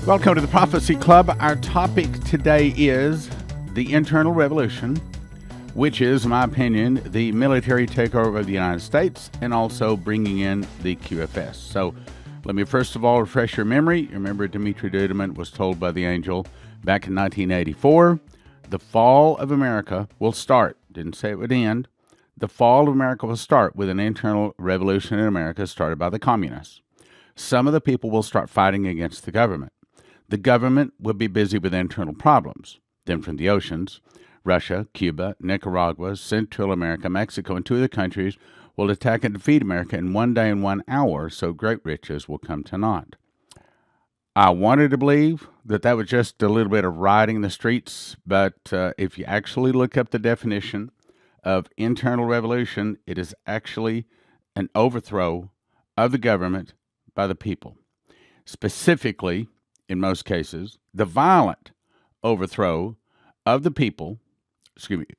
Welcome to the Prophecy Club. Our topic today is the internal revolution, which is, in my opinion, the military takeover of the United States and also bringing in the QFS. So let me first of all refresh your memory. Remember, Dmitri Duduman was told by the angel back in 1984, the fall of America will start. Didn't say it would end. The fall of America will start with an internal revolution in America started by the communists. Some of the people will start fighting against the government. The government will be busy with internal problems. Then from the oceans, Russia, Cuba, Nicaragua, Central America, Mexico, and two other countries will attack and defeat America in 1 day and 1 hour, so great riches will come to naught. I wanted to believe that that was just a little bit of riding the streets, but if you actually look up the definition of internal revolution, it is actually an overthrow of the government by the people. Specifically, in most cases, the violent overthrow of the people,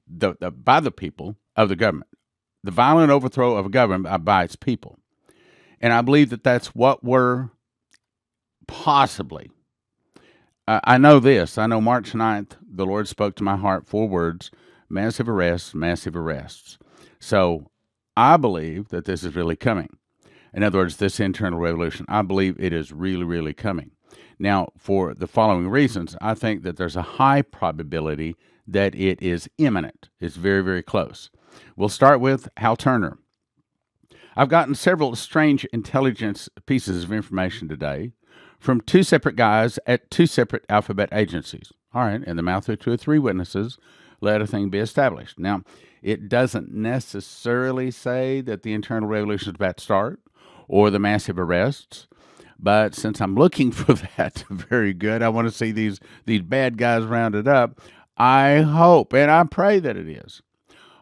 by the people of the government. The violent overthrow of a government by its people. And I believe that that's what we're possibly. I know this. I know March 9th, the Lord spoke to my heart 4 words, massive arrests, massive arrests. So I believe that this is really coming. In other words, this internal revolution, I believe it is really, really coming. Now, for the following reasons, I think that there's a high probability that it is imminent. It's very, very close. We'll start with Hal Turner. I've gotten several strange intelligence pieces of information today from 2 separate guys at 2 separate alphabet agencies. All right, in the mouth of 2 or 3 witnesses, let a thing be established. Now, it doesn't necessarily say that the internal revolution is about to start or the massive arrests. But since I'm looking for that, very good. I want to see these bad guys rounded up. I hope and I pray that it is.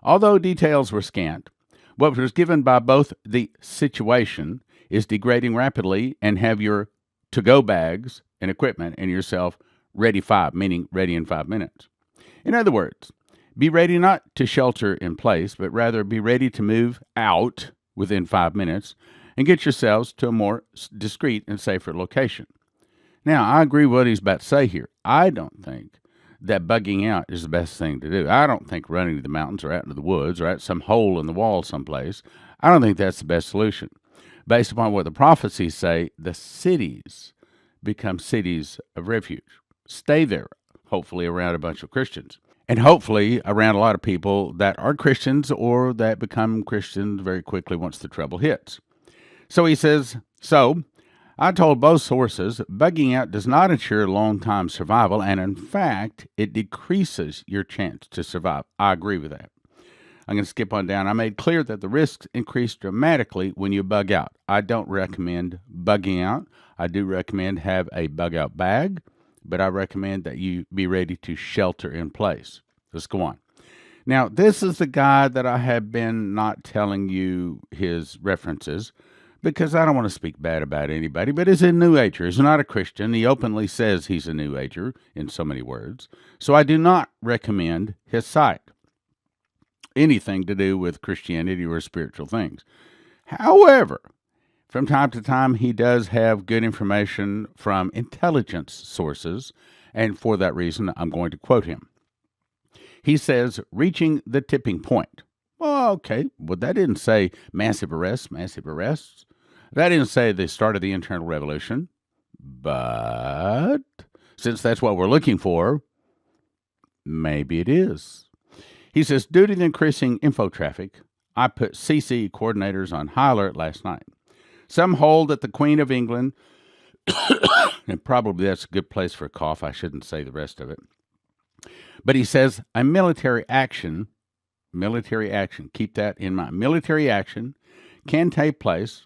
Although details were scant, what was given by both the situation is degrading rapidly and have your to-go bags and equipment and yourself ready 5, meaning ready in 5 minutes. In other words, be ready not to shelter in place, but rather be ready to move out within 5 minutes and get yourselves to a more discreet and safer location. Now, I agree with what he's about to say here. I don't think that bugging out is the best thing to do. I don't think running to the mountains or out into the woods or at some hole in the wall someplace, I don't think that's the best solution. Based upon what the prophecies say, the cities become cities of refuge. Stay there, hopefully around a bunch of Christians. And hopefully around a lot of people that are Christians or that become Christians very quickly once the trouble hits. So he says, I told both sources, bugging out does not ensure long-time survival, and in fact, it decreases your chance to survive. I agree with that. I'm going to skip on down. I made clear that the risks increase dramatically when you bug out. I don't recommend bugging out. I do recommend have a bug-out bag, but I recommend that you be ready to shelter in place. Let's go on. Now, this is the guy that I have been not telling you his references, because I don't want to speak bad about anybody, but he's a New Ager. He's not a Christian. He openly says he's a New Ager in so many words. So I do not recommend his site, anything to do with Christianity or spiritual things. However, from time to time, he does have good information from intelligence sources, and for that reason, I'm going to quote him. He says, reaching the tipping point. Well, okay, well, that didn't say massive arrests, massive arrests. That didn't say the start of the internal revolution, but since that's what we're looking for, maybe it is. He says, due to the increasing info traffic, I put CC coordinators on high alert last night. Some hold that the Queen of England, and probably that's a good place for a cough, I shouldn't say the rest of it, but he says a military action, keep that in mind, military action can take place.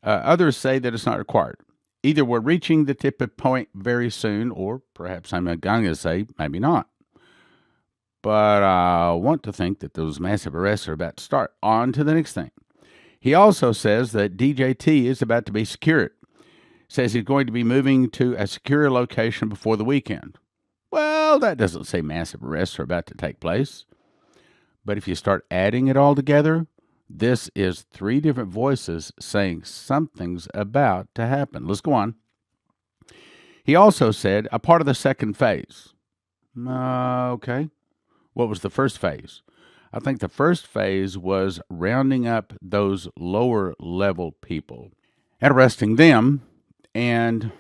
Others say that it's not required. Either we're reaching the tipping point very soon, or perhaps I'm going to say maybe not. But I want to think that those massive arrests are about to start. On to the next thing. He also says that DJT is about to be secured. Says he's going to be moving to a secure location before the weekend. Well, that doesn't say massive arrests are about to take place. But if you start adding it all together, this is 3 different voices saying something's about to happen. Let's go on. He also said a part of the second phase. Okay. What was the first phase? I think the first phase was rounding up those lower level people and arresting them, and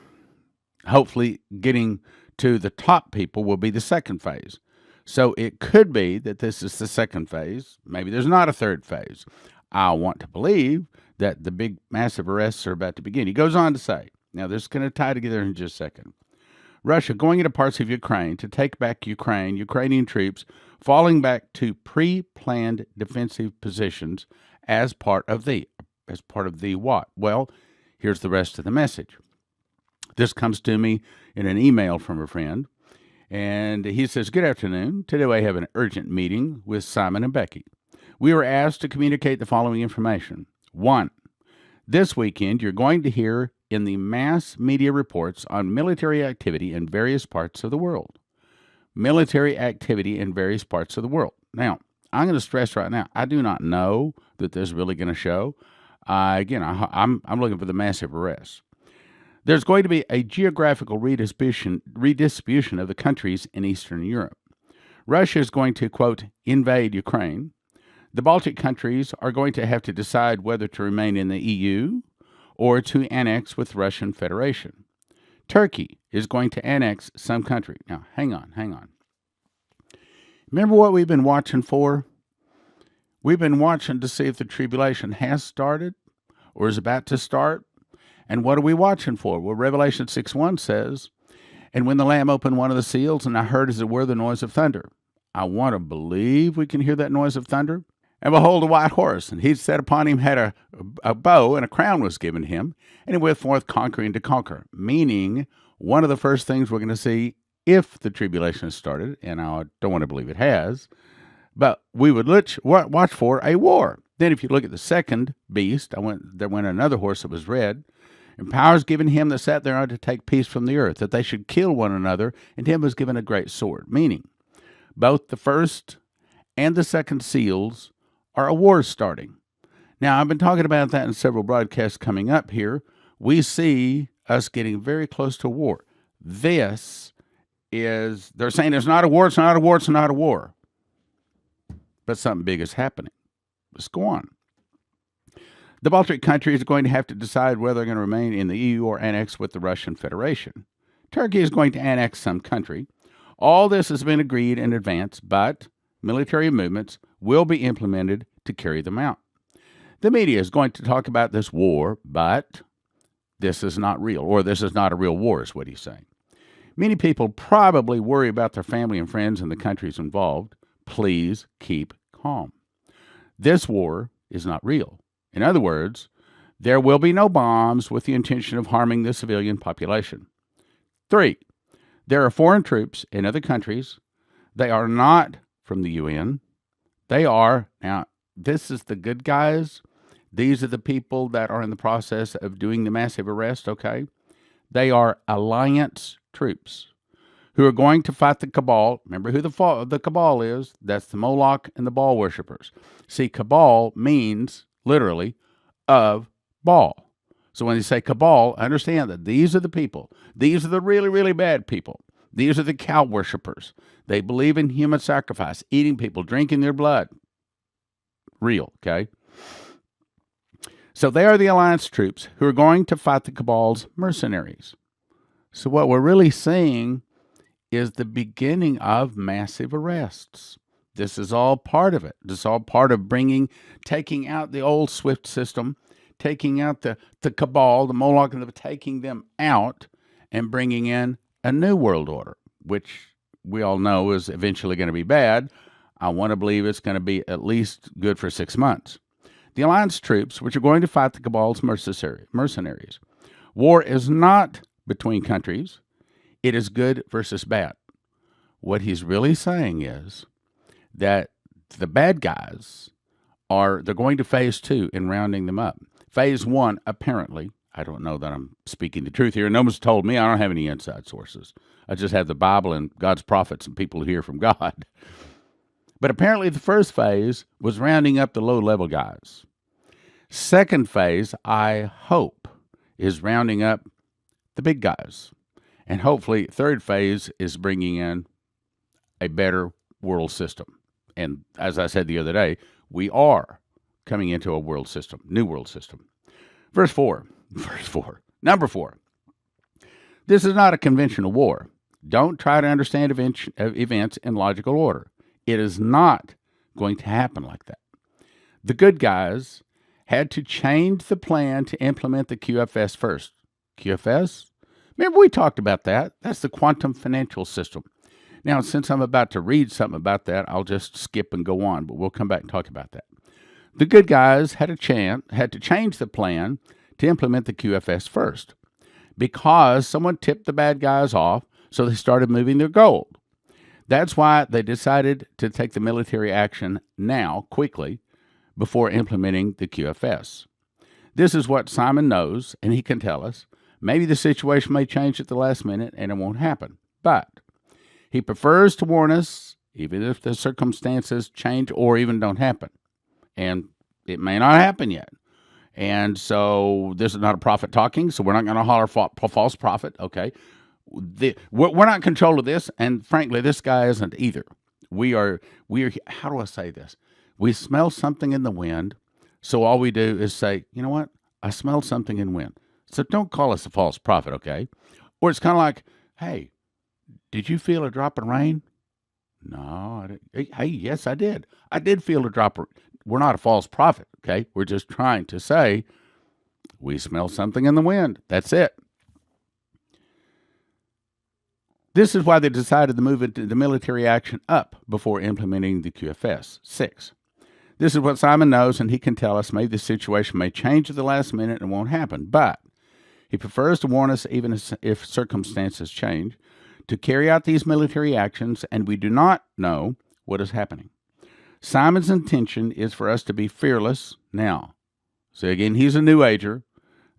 hopefully getting to the top people will be the second phase. So it could be that this is the second phase. Maybe there's not a third phase. I want to believe that the big, massive arrests are about to begin. He goes on to say, now this is going to tie together in just a second. Russia going into parts of Ukraine to take back Ukraine, Ukrainian troops falling back to pre-planned defensive positions as part of the what? Well, here's the rest of the message. This comes to me in an email from a friend, and he says, "Good afternoon. Today I have an urgent meeting with Simon and Becky. We were asked to communicate the following information. 1. This weekend, you're going to hear in the mass media reports on military activity in various parts of the world. Military activity in various parts of the world. Now, I'm going to stress right now, I do not know that this is really going to show. I'm looking for the massive arrests. There's going to be a geographical redistribution of the countries in Eastern Europe. Russia is going to, quote, invade Ukraine. The Baltic countries are going to have to decide whether to remain in the EU or to annex with the Russian Federation. Turkey is going to annex some country." Now, hang on. Remember what we've been watching for? We've been watching to see if the tribulation has started or is about to start. And what are we watching for? Well, Revelation 6:1 says, "And when the Lamb opened one of the seals, and I heard as it were the noise of thunder." I want to believe we can hear that noise of thunder. "And behold, a white horse, and he sat upon him had a bow, and a crown was given him, and he went forth conquering to conquer." Meaning, one of the first things we're going to see if the tribulation has started, and I don't want to believe it has, but we would watch for a war. Then if you look at the second beast, there went another horse that was red, and power is given him that sat thereon to take peace from the earth, that they should kill one another, and him was given a great sword. Meaning, both the first and the second seals are a war starting. Now, I've been talking about that in several broadcasts coming up here. We see us getting very close to war. They're saying it's not a war, it's not a war, it's not a war. But something big is happening. Let's go on. The Baltic countries are going to have to decide whether they're going to remain in the EU or annex with the Russian Federation. Turkey is going to annex some country. All this has been agreed in advance, but military movements will be implemented to carry them out. The media is going to talk about this war, but this is not real, or this is not a real war, is what he's saying. Many people probably worry about their family and friends in the countries involved. Please keep calm. This war is not real. In other words, there will be no bombs with the intention of harming the civilian population. 3, there are foreign troops in other countries. They are not from the UN. They are, now, this is the good guys. These are the people that are in the process of doing the massive arrest, okay? They are alliance troops who are going to fight the cabal. Remember who the cabal is? That's the Moloch and the Baal worshippers. See, cabal means, literally, of Baal. So when they say cabal, understand that these are the people. These are the really, really bad people. These are the cow worshippers. They believe in human sacrifice, eating people, drinking their blood. Real, okay? So they are the alliance troops who are going to fight the cabal's mercenaries. So what we're really seeing is the beginning of massive arrests. This is all part of it. This is all part of taking out the old SWIFT system, taking out the cabal, the Moloch, and taking them out and bringing in a new world order, which we all know is eventually going to be bad. I want to believe it's going to be at least good for 6 months. The alliance troops, which are going to fight the cabal's mercenaries. War is not between countries. It is good versus bad. What he's really saying is that the bad guys they're going to phase 2 in rounding them up. Phase 1, apparently, I don't know that I'm speaking the truth here. No one's told me. I don't have any inside sources. I just have the Bible and God's prophets and people who hear from God. But apparently the first phase was rounding up the low-level guys. Second phase, I hope, is rounding up the big guys. And hopefully, third phase is bringing in a better world system. And as I said the other day, we are coming into a world system, new world system. Verse 4. Number 4. This is not a conventional war. Don't try to understand events in logical order. It is not going to happen like that. The good guys had to change the plan to implement the QFS first. QFS? Remember we talked about that? That's the quantum financial system. Now, since I'm about to read something about that, I'll just skip and go on, but we'll come back and talk about that. The good guys had to change the plan to implement the QFS first because someone tipped the bad guys off, so they started moving their gold. That's why they decided to take the military action now, quickly, before implementing the QFS. This is what Simon knows, and he can tell us. Maybe the situation may change at the last minute, and it won't happen. But he prefers to warn us, even if the circumstances change or even don't happen. And it may not happen yet. And so this is not a prophet talking, so we're not going to holler false prophet, okay? We're not in control of this, and frankly, this guy isn't either. We are, how do I say this? We smell something in the wind, so all we do is say, you know what? I smelled something in wind. So don't call us a false prophet, okay? Or it's kind of like, hey, did you feel a drop of rain? No, I didn't. Hey, yes, I did. I did feel a drop of rain. We're not a false prophet, okay? We're just trying to say we smell something in the wind. That's it. This is why they decided to move into the military action up before implementing the QFS. 6. This is what Simon knows, and he can tell us maybe the situation may change at the last minute and won't happen, but he prefers to warn us even if circumstances change, to carry out these military actions, and we do not know what is happening. Simon's intention is for us to be fearless now. So again, he's a New Ager,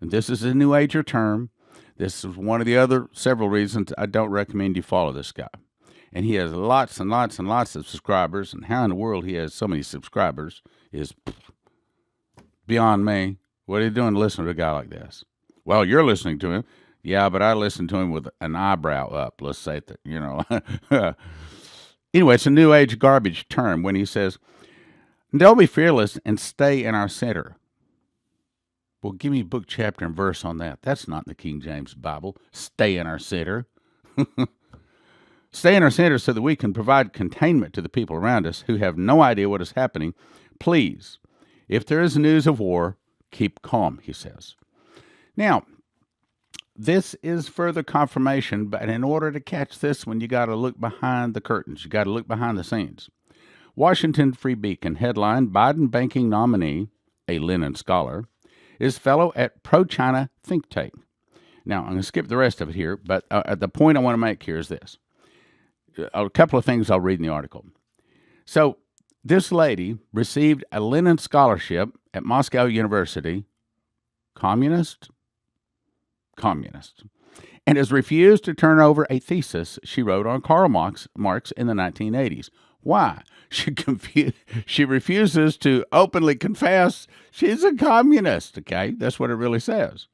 and this is a New Ager term. This is one of the other several reasons I don't recommend you follow this guy. And he has lots and lots and lots of subscribers, and how in the world he has so many subscribers is beyond me. What are you doing listening to a guy like this? Well, you're listening to him. Yeah, but I listen to him with an eyebrow up. Let's say that, you know. Anyway, it's a New Age garbage term when he says, don't be fearless and stay in our center. Well, give me book, chapter, and verse on that. That's not in the King James Bible. Stay in our center. Stay in our center so that we can provide containment to the people around us who have no idea what is happening. Please, if there is news of war, keep calm, he says. Now, this is further confirmation, but in order to catch this one, you got to look behind the curtains. You got to look behind the scenes. Washington Free Beacon headline, Biden banking nominee, a Lenin scholar, is fellow at pro-China think tank. Now, I'm going to skip the rest of it here, but the point I want to make here is this. A couple of things I'll read in the article. So, this lady received a Lenin scholarship at Moscow University, communist, and has refused to turn over a thesis she wrote on Karl Marx in the 1980s. Why? She refuses to openly confess she's a communist, okay? That's what it really says.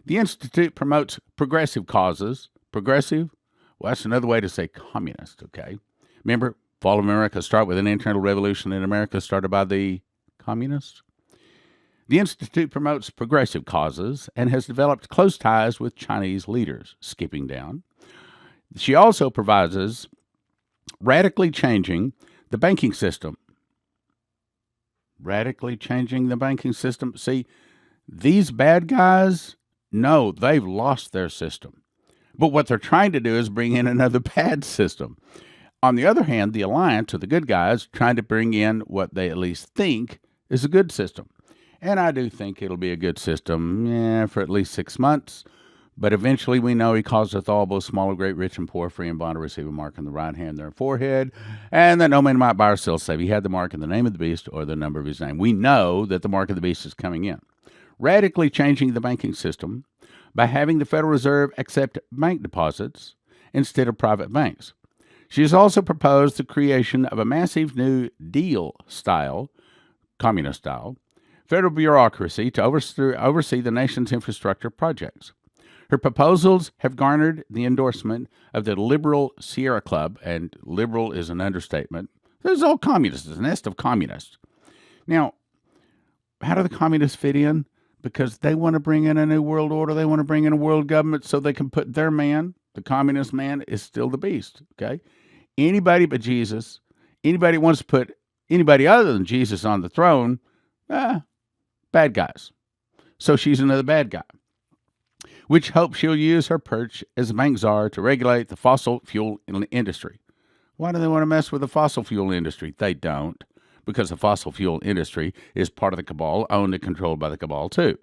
The Institute promotes progressive causes. Progressive? Well, that's another way to say communist, okay? Remember, Fall of America start with an internal revolution in America started by the communists? The Institute promotes progressive causes and has developed close ties with Chinese leaders. Skipping down. She also proposes radically changing the banking system. Radically changing the banking system. See, these bad guys know they've lost their system. But what they're trying to do is bring in another bad system. On the other hand, the alliance, or the good guys, trying to bring in what they at least think is a good system. And I do think it'll be a good system, for at least 6 months. But eventually we know he causeth all, both small and great, rich and poor, free and bond, to receive a mark on the right hand, their forehead, and that no man might buy or sell, save he had the mark in the name of the beast or the number of his name. We know that the mark of the beast is coming in. Radically changing the banking system by having the Federal Reserve accept bank deposits instead of private banks. She has also proposed the creation of a massive New Deal style, communist style, federal bureaucracy to oversee the nation's infrastructure projects. Her proposals have garnered the endorsement of the liberal Sierra Club, and liberal is an understatement. There's all communists, it's a nest of communists. Now, how do the communists fit in? Because they want to bring in a new world order. They want to bring in a world government so they can put their man, the communist man, is still the beast, okay? Anybody but Jesus, anybody wants to put anybody other than Jesus on the throne, bad guys. So she's another bad guy, which hopes she'll use her perch as a bank czar to regulate the fossil fuel industry. Why do they want to mess with the fossil fuel industry? They don't, because the fossil fuel industry is part of the cabal, owned and controlled by the cabal too.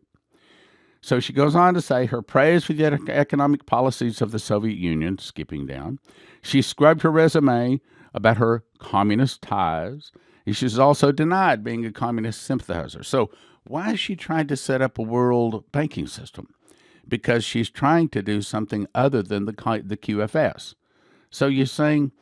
So she goes on to say her praise for the economic policies of the Soviet Union, skipping down. She scrubbed her resume about her communist ties. She's also denied being a communist sympathizer. So why is she trying to set up a world banking system? Because she's trying to do something other than the QFS. So you're saying,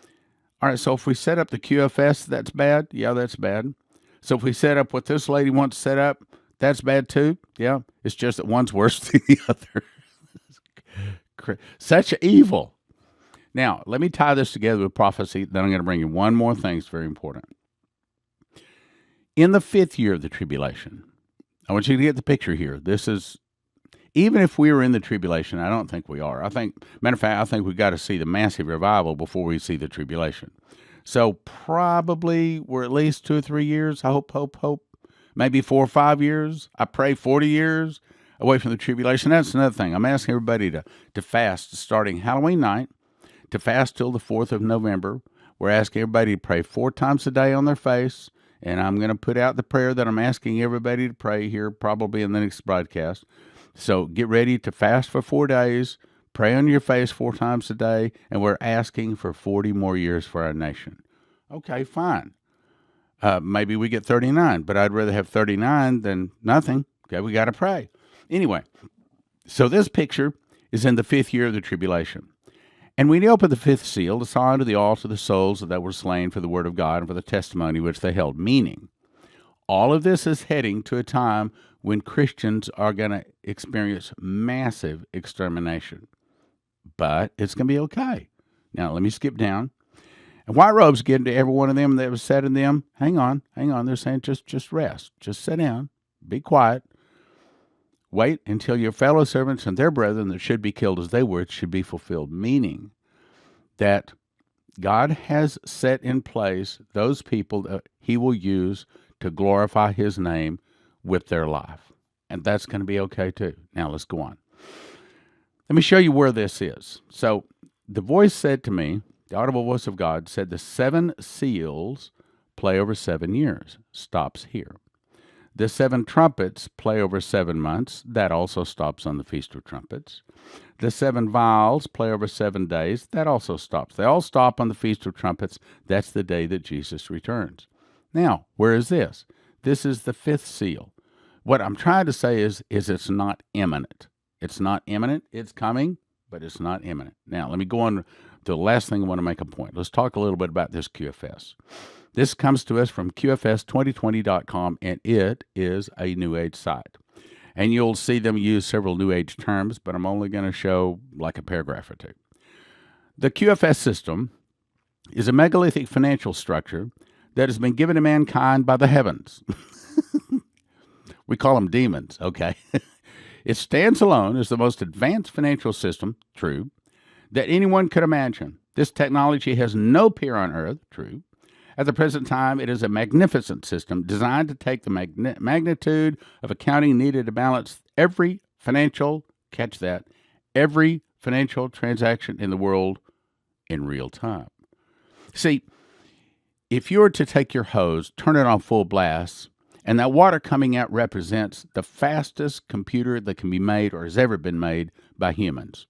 all right, so if we set up the QFS, that's bad? Yeah, that's bad. So if we set up what this lady wants set up, that's bad too? Yeah, it's just that one's worse than the other. Such evil. Now, let me tie this together with prophecy. Then I'm going to bring you one more thing that's very important. In the 5th year of the tribulation, I want you to get the picture here. This is, even if we were in the tribulation, I don't think we are. Matter of fact, I think we've got to see the massive revival before we see the tribulation. So probably we're at least 2 or 3 years. I hope. Maybe 4 or 5 years. I pray 40 years away from the tribulation. That's another thing. I'm asking everybody to fast starting Halloween night, to fast till the 4th of November. We're asking everybody to pray 4 times a day on their face. And I'm going to put out the prayer that I'm asking everybody to pray here probably in the next broadcast. So get ready to fast for 4 days, pray on your face 4 times a day, and we're asking for 40 more years for our nation. Okay, fine. Maybe we get 39, but I'd rather have 39 than nothing. Okay, we got to pray. Anyway, so this picture is in the 5th year of the tribulation. And when he opened the 5th seal, the sign of the altar, the souls that were slain for the word of God and for the testimony which they held. Meaning, all of this is heading to a time when Christians are going to experience massive extermination. But it's going to be okay. Now, let me skip down. And white robes get into every one of them that was said in them. Hang on. They're saying just rest. Just sit down. Be quiet. Wait until your fellow servants and their brethren that should be killed as they were should be fulfilled. Meaning that God has set in place those people that he will use to glorify his name with their life. And that's going to be okay too. Now let's go on. Let me show you where this is. So the voice said to me, the audible voice of God said, the 7 seals play over 7 years. Stops here. The 7 trumpets play over 7 months. That also stops on the Feast of Trumpets. The 7 vials play over 7 days. That also stops. They all stop on the Feast of Trumpets. That's the day that Jesus returns. Now, where is this? This is the 5th seal. What I'm trying to say is it's not imminent. It's not imminent. It's coming, but it's not imminent. Now, let me go on to the last thing I want to make a point. Let's talk a little bit about this QFS. This comes to us from QFS2020.com, and it is a New Age site. And you'll see them use several New Age terms, but I'm only going to show like a paragraph or two. The QFS system is a megalithic financial structure that has been given to mankind by the heavens. We call them demons, okay? It stands alone as the most advanced financial system, true, that anyone could imagine. This technology has no peer on earth, true. At the present time, it is a magnificent system designed to take the magnitude of accounting needed to balance every financial, catch that, every financial transaction in the world in real time. See, if you were to take your hose, turn it on full blast, and that water coming out represents the fastest computer that can be made or has ever been made by humans.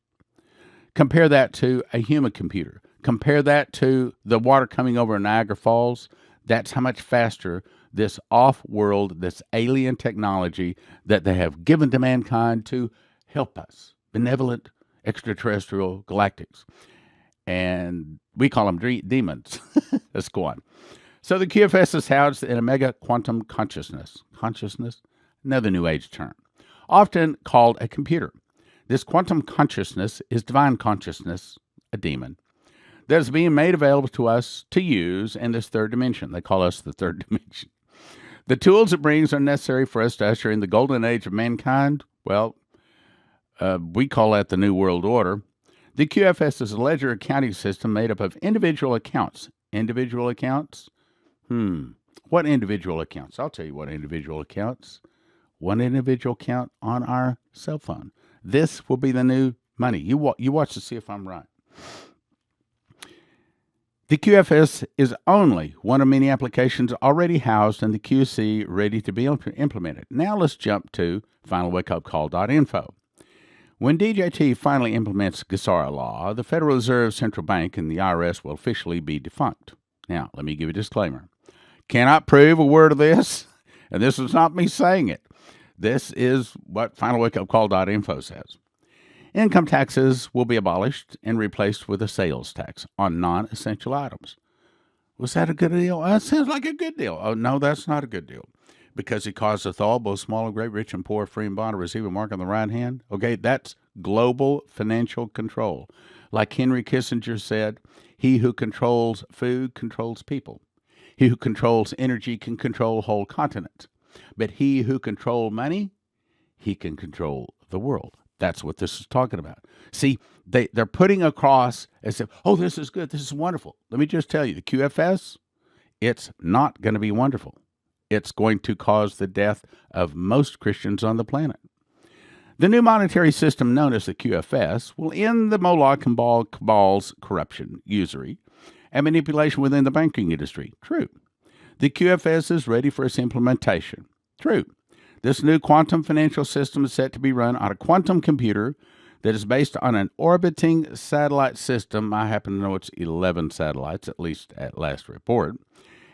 Compare that to a human computer. Compare that to the water coming over Niagara Falls. That's how much faster this off-world, this alien technology that they have given to mankind to help us, benevolent extraterrestrial galactics. And we call them demons. Let's go on. So the QFS is housed in a mega quantum consciousness. Consciousness, another New Age term, often called a computer. This quantum consciousness is divine consciousness, a demon, that is being made available to us to use in this third dimension. They call us the third dimension. The tools it brings are necessary for us to usher in the golden age of mankind. Well, we call that the New World Order. The QFS is a ledger accounting system made up of individual accounts. Individual accounts? What individual accounts? I'll tell you what individual accounts. One individual account on our cell phone. This will be the new money. You watch to see if I'm right. The QFS is only one of many applications already housed in the QC ready to be implemented. Now let's jump to finalwakeupcall.info. When DJT finally implements GSARA law, the Federal Reserve Central Bank and the IRS will officially be defunct. Now, let me give you a disclaimer. Cannot prove a word of this, and this is not me saying it. This is what finalwakeupcall.info says. Income taxes will be abolished and replaced with a sales tax on non-essential items. Was that a good deal? That sounds like a good deal. Oh, no, that's not a good deal. Because he causeth all, both small and great, rich and poor, free and bond, to receive a mark on the right hand. Okay, that's global financial control. Like Henry Kissinger said, he who controls food controls people. He who controls energy can control whole continents. But he who controls money, he can control the world. That's what this is talking about. See, they're putting across as if, oh, this is good, this is wonderful. Let me just tell you, the QFS, it's not going to be wonderful. It's going to cause the death of most Christians on the planet. The new monetary system known as the QFS will end the Moloch and cabal's corruption, usury, and manipulation within the banking industry. True. The QFS is ready for its implementation. True. This new quantum financial system is set to be run on a quantum computer that is based on an orbiting satellite system. I happen to know it's 11 satellites, at least at last report,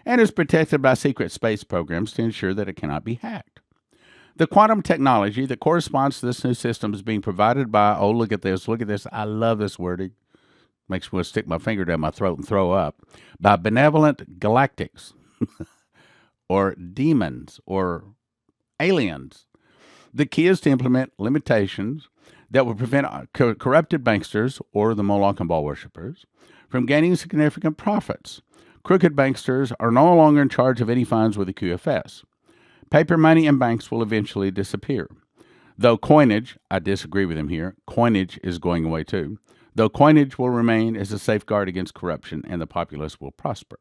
and is protected by secret space programs to ensure that it cannot be hacked. The quantum technology that corresponds to this new system is being provided by, oh, look at this, I love this wording. Makes me want to stick my finger down my throat and throw up. By benevolent galactics, or demons, or aliens. The key is to implement limitations that will prevent corrupted banksters, or the Moloch and Baal worshippers, from gaining significant profits. Crooked banksters are no longer in charge of any funds with the QFS. Paper money and banks will eventually disappear. Though coinage, I disagree with him here, coinage is going away too. Though coinage will remain as a safeguard against corruption and the populace will prosper.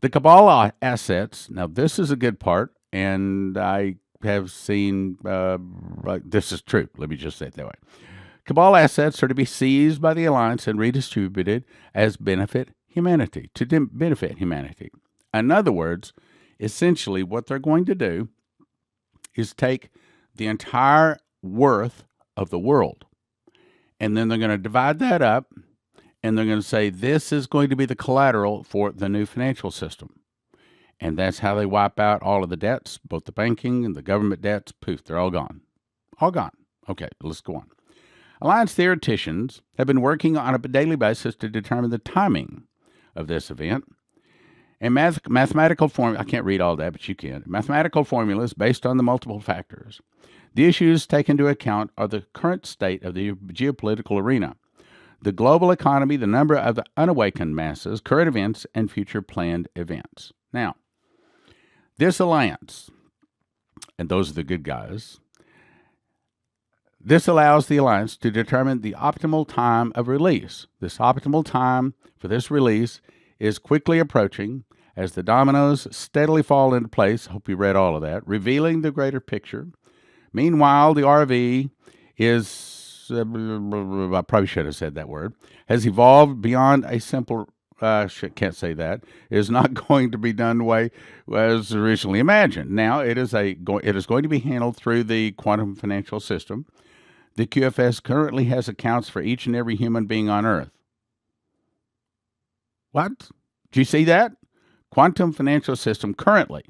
The cabal assets, now this is a good part, and I have seen, this is true, let me just say it that way. Cabal assets are to be seized by the alliance and redistributed as benefit humanity, to benefit humanity. In other words, essentially what they're going to do is take the entire worth of the world, and then they're going to divide that up, and they're going to say this is going to be the collateral for the new financial system. And that's how they wipe out all of the debts, both the banking and the government debts. Poof, they're all gone. All gone. Okay, let's go on. Alliance theoreticians have been working on a daily basis to determine the timing of this event. And mathematical formula, I can't read all that, but you can. Mathematical formulas based on the multiple factors. The issues taken into account are the current state of the geopolitical arena, the global economy, the number of the unawakened masses, current events, and future planned events. Now, this alliance, and those are the good guys, this allows the alliance to determine the optimal time of release. This optimal time for this release is quickly approaching as the dominoes steadily fall into place. Hope you read all of that, revealing the greater picture. Meanwhile, the RV is, I probably should have said that word, has evolved beyond a simple, can't say that, is not going to be done the way was originally imagined. Now, it is going to be handled through the quantum financial system. The QFS currently has accounts for each and every human being on Earth. What? Did you see that? Quantum financial system currently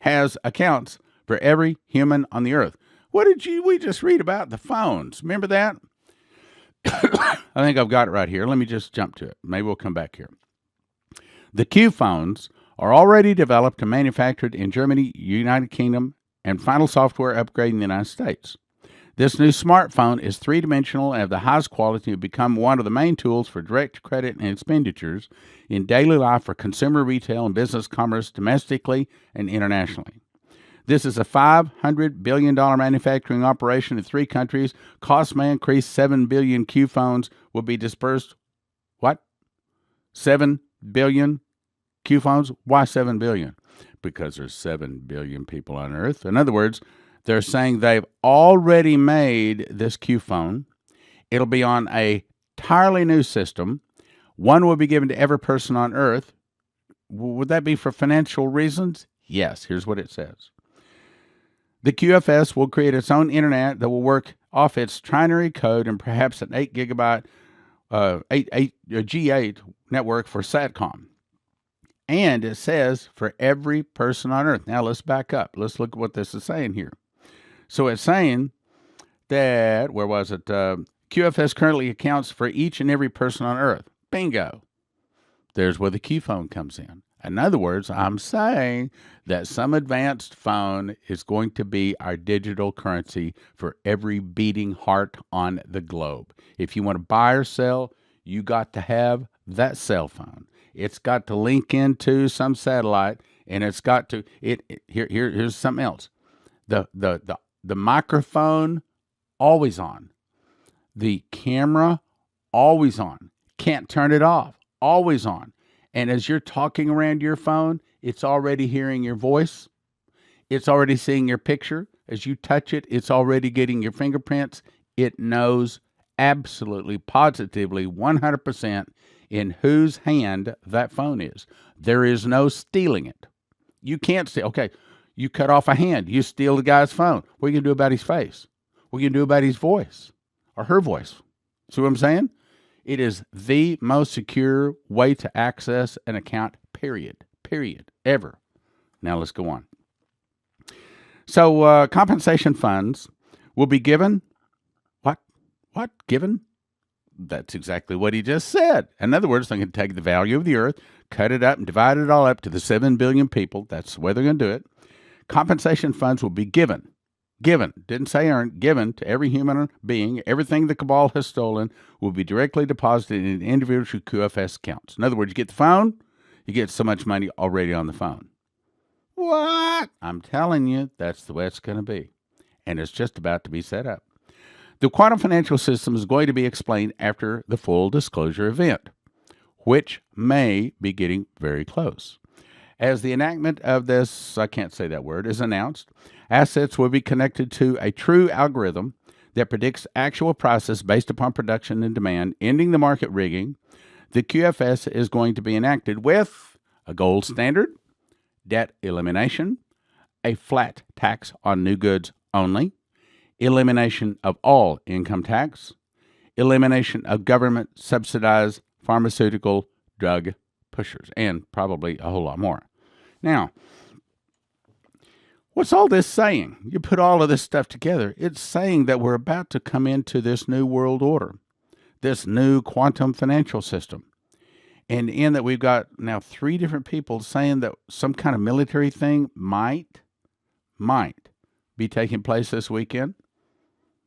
has accounts for every human on the Earth. What did we just read about? The phones. Remember that? I think I've got it right here. Let me just jump to it. Maybe we'll come back here. The Q phones are already developed and manufactured in Germany, United Kingdom, and final software upgrade in the United States. This new smartphone is three-dimensional and of the highest quality and become one of the main tools for direct credit and expenditures in daily life for consumer retail and business commerce domestically and internationally. This is a $500 billion manufacturing operation in 3 countries. Cost may increase. 7 billion Q phones will be dispersed. What? 7 billion Q phones? Why 7 billion? Because there's 7 billion people on Earth. In other words, they're saying they've already made this Q phone. It'll be on a entirely new system. One will be given to every person on Earth. Would that be for financial reasons? Yes. Here's what it says. The QFS will create its own internet that will work off its trinary code and perhaps an 8 gigabyte G8 network for SATCOM. And it says for every person on Earth. Now let's back up. Let's look at what this is saying here. So it's saying that, where was it? QFS currently accounts for each and every person on Earth. Bingo. There's where the Q phone comes in. In other words, I'm saying that some advanced phone is going to be our digital currency for every beating heart on the globe. If you want to buy or sell, you got to have that cell phone. It's got to link into some satellite, and it's got to here's something else. The microphone always on. The camera always on. Can't turn it off. Always on. And as you're talking around your phone, it's already hearing your voice. It's already seeing your picture. As you touch it, it's already getting your fingerprints. It knows absolutely, positively, 100% in whose hand that phone is. There is no stealing it. You can't steal. Okay, you cut off a hand. You steal the guy's phone. What are you going to do about his face? What are you going to do about his voice or her voice? See what I'm saying? It is the most secure way to access an account, period, ever. Now let's go on. So compensation funds will be given. What? Given? That's exactly what he just said. In other words, they're going to take the value of the earth, cut it up, and divide it all up to the 7 billion people. That's the way they're going to do it. Compensation funds will be given, didn't say earned, given to every human being. Everything the cabal has stolen will be directly deposited in individual QFS accounts. In other words, you get the phone, you get so much money already on the phone. What? I'm telling you, that's the way it's going to be. And it's just about to be set up. The quantum financial system is going to be explained after the full disclosure event, which may be getting very close. As the enactment of this, I can't say that word, is announced, assets will be connected to a true algorithm that predicts actual prices based upon production and demand, ending the market rigging. The QFS is going to be enacted with a gold standard, debt elimination, a flat tax on new goods only, elimination of all income tax, elimination of government-subsidized pharmaceutical drug pushers, and probably a whole lot more. Now, what's all this saying? You put all of this stuff together, it's saying that we're about to come into this new world order, this new quantum financial system. And in that we've got now 3 different people saying that some kind of military thing might be taking place this weekend.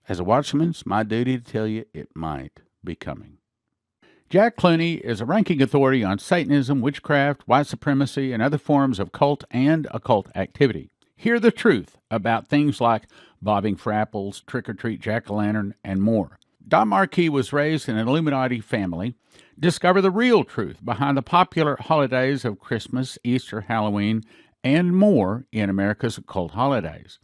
As a watchman, it's my duty to tell you it might be coming. Jack Clooney is a ranking authority on Satanism, witchcraft, white supremacy, and other forms of cult and occult activity. Hear the truth about things like bobbing for apples, trick-or-treat jack-o'-lantern, and more. Don Marquis was raised in an Illuminati family. Discover the real truth behind the popular holidays of Christmas, Easter, Halloween, and more in America's occult holidays.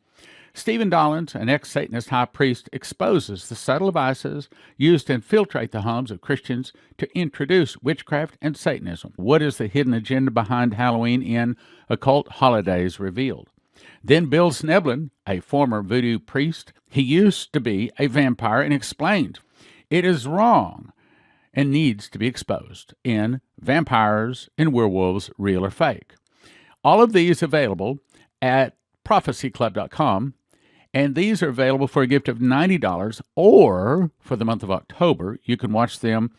Stephen Dollins, an ex-Satanist high priest, exposes the subtle devices used to infiltrate the homes of Christians to introduce witchcraft and Satanism. What is the hidden agenda behind Halloween in Occult Holidays revealed? Then Bill Sneblin, a former voodoo priest, he used to be a vampire, and explained it is wrong and needs to be exposed in Vampires and Werewolves, Real or Fake. All of these available at prophecyclub.com. And these are available for a gift of $90, or for the month of October, you can watch them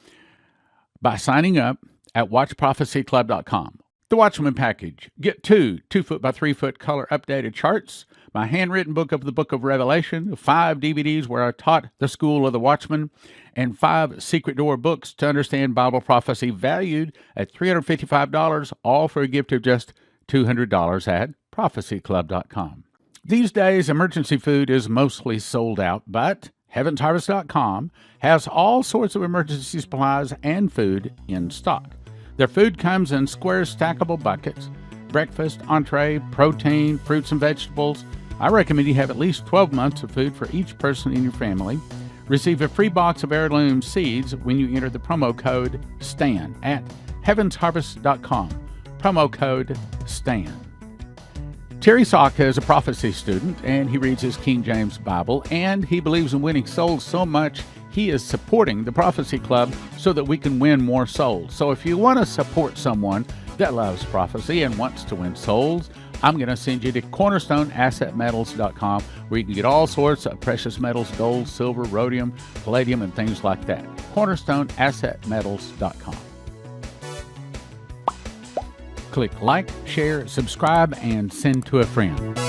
by signing up at watchprophecyclub.com. The Watchman Package. Get 2 2-foot by 3-foot color updated charts my handwritten book of the Book of Revelation, 5 DVDs where I taught the School of the Watchman, and 5 Secret Door books to understand Bible prophecy, valued at $355, all for a gift of just $200 at prophecyclub.com. These days, emergency food is mostly sold out, but heavensharvest.com has all sorts of emergency supplies and food in stock. Their food comes in square stackable buckets: breakfast, entree, protein, fruits and vegetables. I recommend you have at least 12 months of food for each person in your family. Receive a free box of heirloom seeds when you enter the promo code STAN at heavensharvest.com. Promo code STAN. Terry Saka is a prophecy student, and he reads his King James Bible, and he believes in winning souls so much he is supporting the Prophecy Club so that we can win more souls. So if you want to support someone that loves prophecy and wants to win souls, I'm going to send you to cornerstoneassetmetals.com, where you can get all sorts of precious metals: gold, silver, rhodium, palladium, and things like that. cornerstoneassetmetals.com. Click like, share, subscribe, and send to a friend.